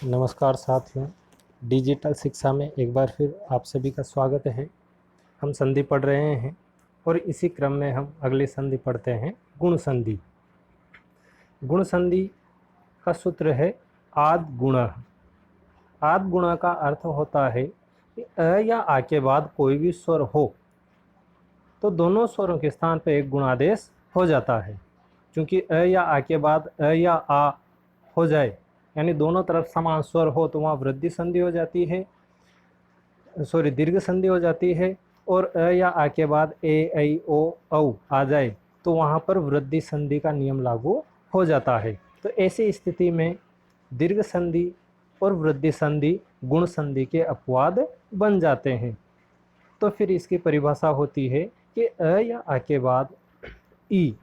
नमस्कार साथियों, डिजिटल शिक्षा में एक बार फिर आप सभी का स्वागत है। हम संधि पढ़ रहे हैं और इसी क्रम में हम अगली संधि पढ़ते हैं, गुण संधि। गुण संधि का सूत्र है आद गुणः। आद गुणः का अर्थ होता है कि अ या आ के बाद कोई भी स्वर हो तो दोनों स्वरों के स्थान पर एक गुणादेश हो जाता है। क्योंकि अ या आ के बाद अ या आ हो जाए, यानी दोनों तरफ समान स्वर हो, तो वहाँ वृद्धि संधि हो जाती है, दीर्घ संधि हो जाती है। और अ या आ के बाद ए ऐ ओ औ आ जाए तो वहाँ पर वृद्धि संधि का नियम लागू हो जाता है। तो ऐसी स्थिति में दीर्घ संधि और वृद्धि संधि गुण संधि के अपवाद बन जाते हैं। तो फिर इसकी परिभाषा होती है कि अ या आ के बाद ई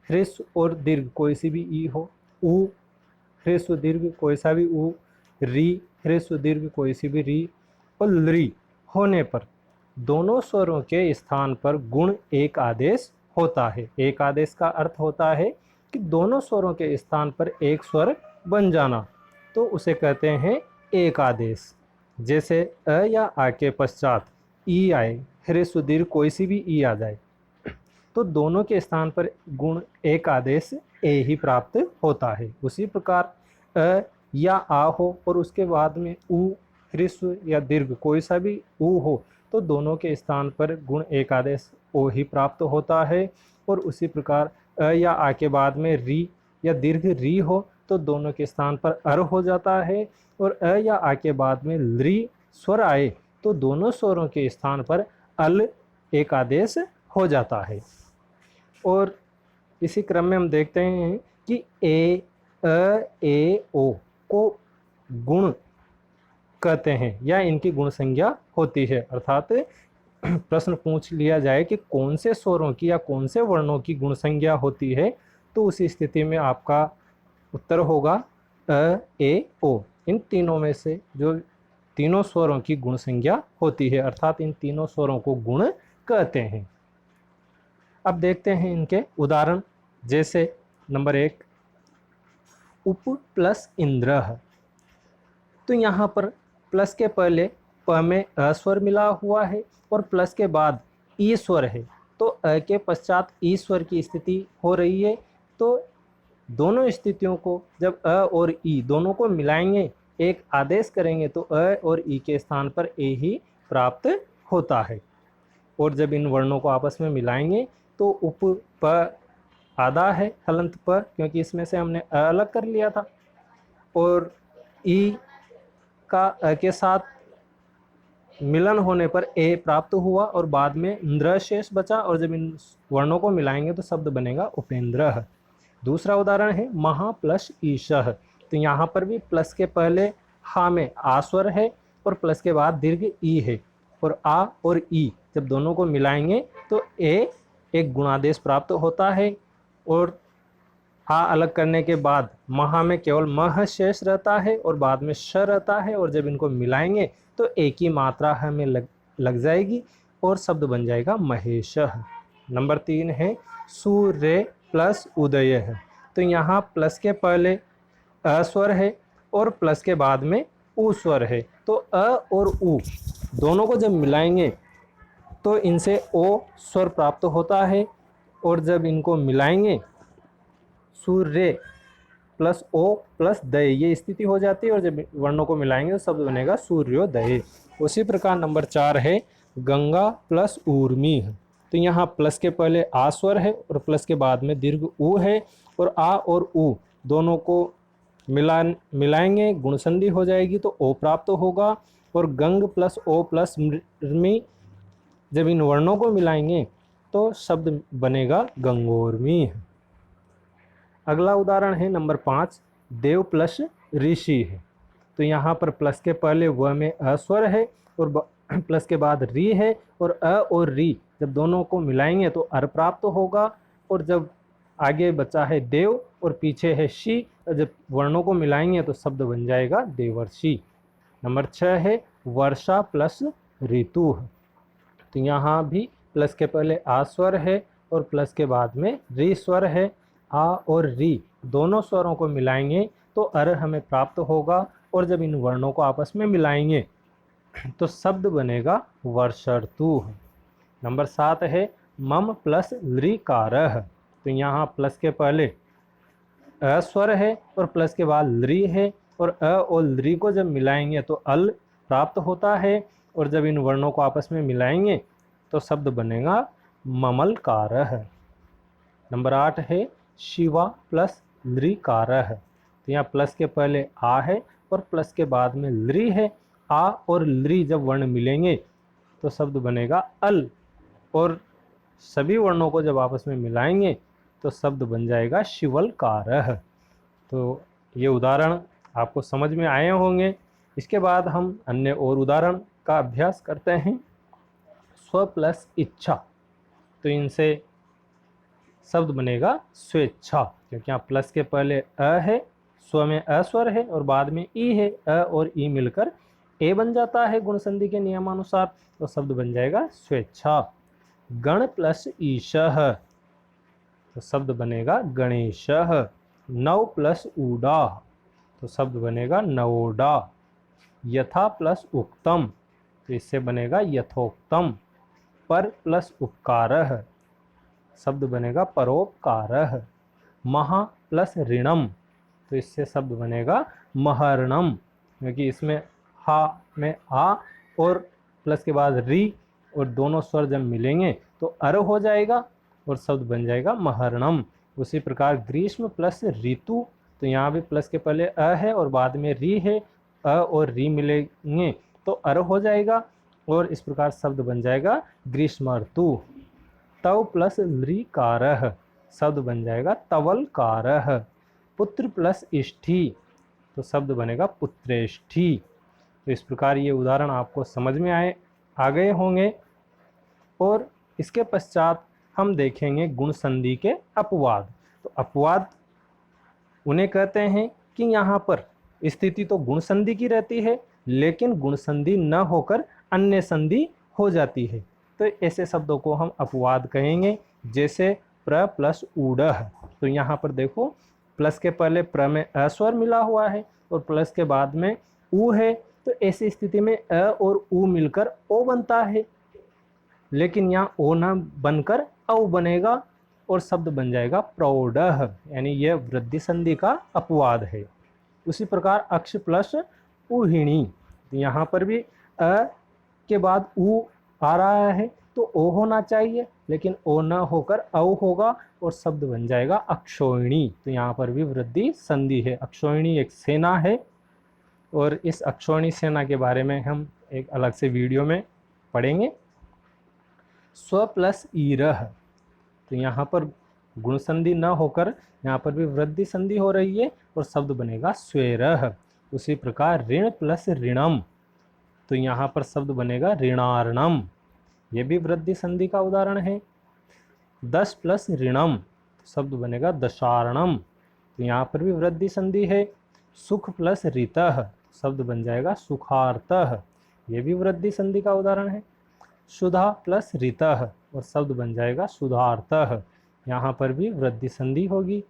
ह्रस्व और दीर्घ कोई सी भी ई हो, उ ह्रस्व दीर्घ कोई सा भी उ, री ह्रस्व दीर्घ कोई सी भी री और ली होने पर दोनों स्वरों के स्थान पर गुण एक आदेश होता है। एक आदेश का अर्थ होता है कि दोनों स्वरों के स्थान पर एक स्वर बन जाना, तो उसे कहते हैं एक आदेश। जैसे अ या आ के पश्चात ई आए, ह्रस्व दीर्घ कोई सी भी ई आ जाए, तो दोनों के स्थान पर गुण एक आदेश ए ही प्राप्त होता है। उसी प्रकार अ या आ हो और उसके बाद में उ ह्रस्व या दीर्घ कोई सा भी उ हो, तो दोनों के स्थान पर गुण एक आदेश ओ ही प्राप्त होता है। और उसी प्रकार अ या आ के बाद में री या दीर्घ री हो तो दोनों के स्थान पर अर हो जाता है। और अ या आ के बाद में ली स्वर आए तो दोनों स्वरों के स्थान पर अल एक आदेश हो जाता है। और इसी क्रम में हम देखते हैं कि ए अ ए ओ को गुण कहते हैं या इनकी गुण संज्ञा होती है। अर्थात प्रश्न पूछ लिया जाए कि कौन से स्वरों की या कौन से वर्णों की गुण संज्ञा होती है, तो उसी स्थिति में आपका उत्तर होगा अ ए ओ। इन तीनों में से जो तीनों स्वरों की गुण संज्ञा होती है, अर्थात इन तीनों स्वरों को गुण कहते हैं। अब देखते हैं इनके उदाहरण। जैसे नंबर 1 उप प्लस इंद्र। तो यहाँ पर प्लस के पहले प में अ स्वर मिला हुआ है और प्लस के बाद ई स्वर है, तो अ के पश्चात ई स्वर की स्थिति हो रही है। तो दोनों स्थितियों को जब अ और ई दोनों को मिलाएंगे, एक आदेश करेंगे, तो अ और ई के स्थान पर ए ही प्राप्त होता है। और जब इन वर्णों को आपस में मिलाएंगे तो उप प आधा है हलंत प, क्योंकि इसमें से हमने अ अलग कर लिया था, और ई का अ के साथ मिलन होने पर ए प्राप्त हुआ और बाद में इंद्र शेष बचा। और जब इन वर्णों को मिलाएंगे तो शब्द बनेगा उपेंद्र। दूसरा उदाहरण है महा प्लस ईशः। तो यहाँ पर भी प्लस के पहले हा में आ स्वर है और प्लस के बाद दीर्घ ई है, और आ और ई जब दोनों को मिलाएंगे तो ए एक गुणादेश प्राप्त होता है। और आ अलग करने के बाद महा में केवल मह शेष रहता है और बाद में श रहता है, और जब इनको मिलाएंगे तो एक ही मात्रा ह में लग जाएगी और शब्द बन जाएगा महेशः। नंबर 3 है सूर्य प्लस उदय है। तो यहाँ प्लस के पहले अ स्वर है और प्लस के बाद में उ स्वर है, तो अ और उ दोनों को जब मिलाएंगे तो इनसे ओ स्वर प्राप्त होता है। और जब इनको मिलाएंगे सूर्य प्लस ओ प्लस दय, ये स्थिति हो जाती है, और जब वर्णों को मिलाएंगे तो शब्द बनेगा सूर्योदय। उसी प्रकार नंबर 4 है गंगा प्लस ऊर्मी। तो यहाँ प्लस के पहले आ स्वर है और प्लस के बाद में दीर्घ उ है, और आ और उ दोनों को मिलाएंगे गुण संधि हो जाएगी तो ओ प्राप्त होगा। और गंग प्लस ओ प्लस र्मी, जब इन वर्णों को मिलाएंगे तो शब्द बनेगा गंगोर्मी। अगला उदाहरण है नंबर 5 देव प्लस ऋषि है। तो यहाँ पर प्लस के पहले व में अ स्वर है और प्लस के बाद री है, और अ और री जब दोनों को मिलाएंगे तो अर प्राप्त होगा। और जब आगे बचा है देव और पीछे है शी, जब वर्णों को मिलाएंगे तो शब्द बन जाएगा देवर्षि। नंबर 6 है वर्षा प्लस ऋतु। तो यहाँ भी प्लस के पहले आ स्वर है और प्लस के बाद में री स्वर है। आ और री दोनों स्वरों को मिलाएंगे तो अर हमें प्राप्त होगा, और जब इन वर्णों को आपस में मिलाएंगे तो शब्द बनेगा वर्षर्तु। नंबर 7 है मम प्लस लृकारः। तो यहाँ प्लस के पहले अ स्वर है और प्लस के बाद लृ है, और अ और लृ को जब मिलाएंगे तो अल प्राप्त होता है, और जब इन वर्णों को आपस में मिलाएंगे तो शब्द बनेगा ममलकारः। नंबर 8 है शिवा प्लस लृकारः। तो यहाँ प्लस के पहले आ है और प्लस के बाद में लृ है। आ और लृ जब वर्ण मिलेंगे तो शब्द बनेगा अल, और सभी वर्णों को जब आपस में मिलाएंगे तो शब्द बन जाएगा शिवलकारः। तो ये उदाहरण आपको समझ में आए होंगे। इसके बाद हम अन्य और उदाहरण का अभ्यास करते हैं। स्व प्लस इच्छा। तो इनसे शब्द बनेगा स्वेच्छा, क्योंकि यहाँ प्लस के पहले अ है, स्व में अ स्वर है और बाद में ई है। अ और ई मिलकर ए बन जाता है गुण संधि के नियमानुसार, तो शब्द बन जाएगा स्वेच्छा। गण प्लस ईशः। तो शब्द बनेगा गणेशः। नव प्लस ऊडा। तो शब्द बनेगा नवोडा। यथा प्लस उक्तम। तो इससे बनेगा यथोक्तम। पर प्लस उपकारः। शब्द बनेगा परोपकारः। महा प्लस ऋणम। तो इससे शब्द बनेगा महर्णम, क्योंकि इसमें हा में आ और प्लस के बाद री और दोनों स्वर जब मिलेंगे तो अर हो जाएगा और शब्द बन जाएगा महर्णम। उसी प्रकार ग्रीष्म प्लस ऋतु। तो यहाँ भी प्लस के पहले अ है और बाद में री है। अ और री मिलेंगे तो अर हो जाएगा, और इस प्रकार शब्द बन जाएगा ग्रीष्म ऋतु। तव प्लस लृकारः। शब्द बन जाएगा तवलकारः। पुत्र प्लस इष्ठी। तो शब्द बनेगा पुत्रेष्ठी। तो इस प्रकार ये उदाहरण आपको समझ में आ गए होंगे। और इसके पश्चात हम देखेंगे गुण संधि के अपवाद। तो अपवाद उन्हें कहते हैं कि यहाँ पर स्थिति तो गुण संधि की रहती है, लेकिन गुण संधि न होकर अन्य संधि हो जाती है। तो ऐसे शब्दों को हम अपवाद कहेंगे, जैसे प्र प्लस ऊडः। तो यहाँ पर देखो प्लस के पहले प्र में अ स्वर मिला हुआ है और प्लस के बाद में ऊ है, तो ऐसी स्थिति में अ और ऊ मिलकर ओ बनता है, लेकिन यहाँ ओ ना बनकर औ बनेगा और शब्द बन जाएगा प्रौढ़ः, यानी यह वृद्धि संधि का अपवाद है। उसी प्रकार अक्ष प्लस उहिणी। यहाँ पर भी अ के बाद ऊ आ रहा है तो ओ होना चाहिए, लेकिन ओ न होकर औ होगा और शब्द बन जाएगा अक्षोहिणी। तो यहाँ पर भी वृद्धि संधि है। अक्षोहिणी एक सेना है, और इस अक्षोहिणी सेना के बारे में हम एक अलग से वीडियो में पढ़ेंगे। स्व प्लस ईरः। तो यहाँ पर गुण संधि न होकर यहाँ पर भी वृद्धि संधि हो रही है और शब्द बनेगा स्वेरः। उसी प्रकार ऋण प्लस ऋणम। तो यहाँ पर शब्द बनेगा ऋणार्णम। ये भी वृद्धि संधि का उदाहरण है। दश प्लस ऋणम। शब्द बनेगा दशार्णम। तो यहाँ पर भी वृद्धि संधि है। सुख प्लस ऋतः। शब्द बन जाएगा सुखार्तः। ये भी वृद्धि संधि का उदाहरण है। सुधा प्लस ऋतः और शब्द बन जाएगा सुधार्तः। यहाँ पर भी वृद्धि संधि होगी।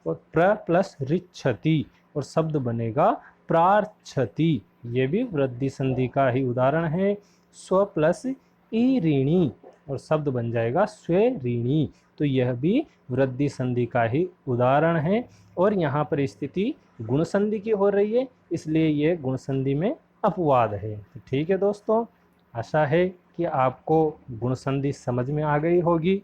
और प्र प्लस ऋच्छति और शब्द बनेगा प्रार्च्छति। ये भी वृद्धि संधि का ही उदाहरण है। स्व प्लस ईऋणी और शब्द बन जाएगा स्वेऋणी। तो यह भी वृद्धि संधि का ही उदाहरण है, और यहाँ पर स्थिति गुण संधि की हो रही है, इसलिए ये गुण संधि में अपवाद है। तो ठीक है दोस्तों, आशा है कि आपको गुण संधि समझ में आ गई होगी।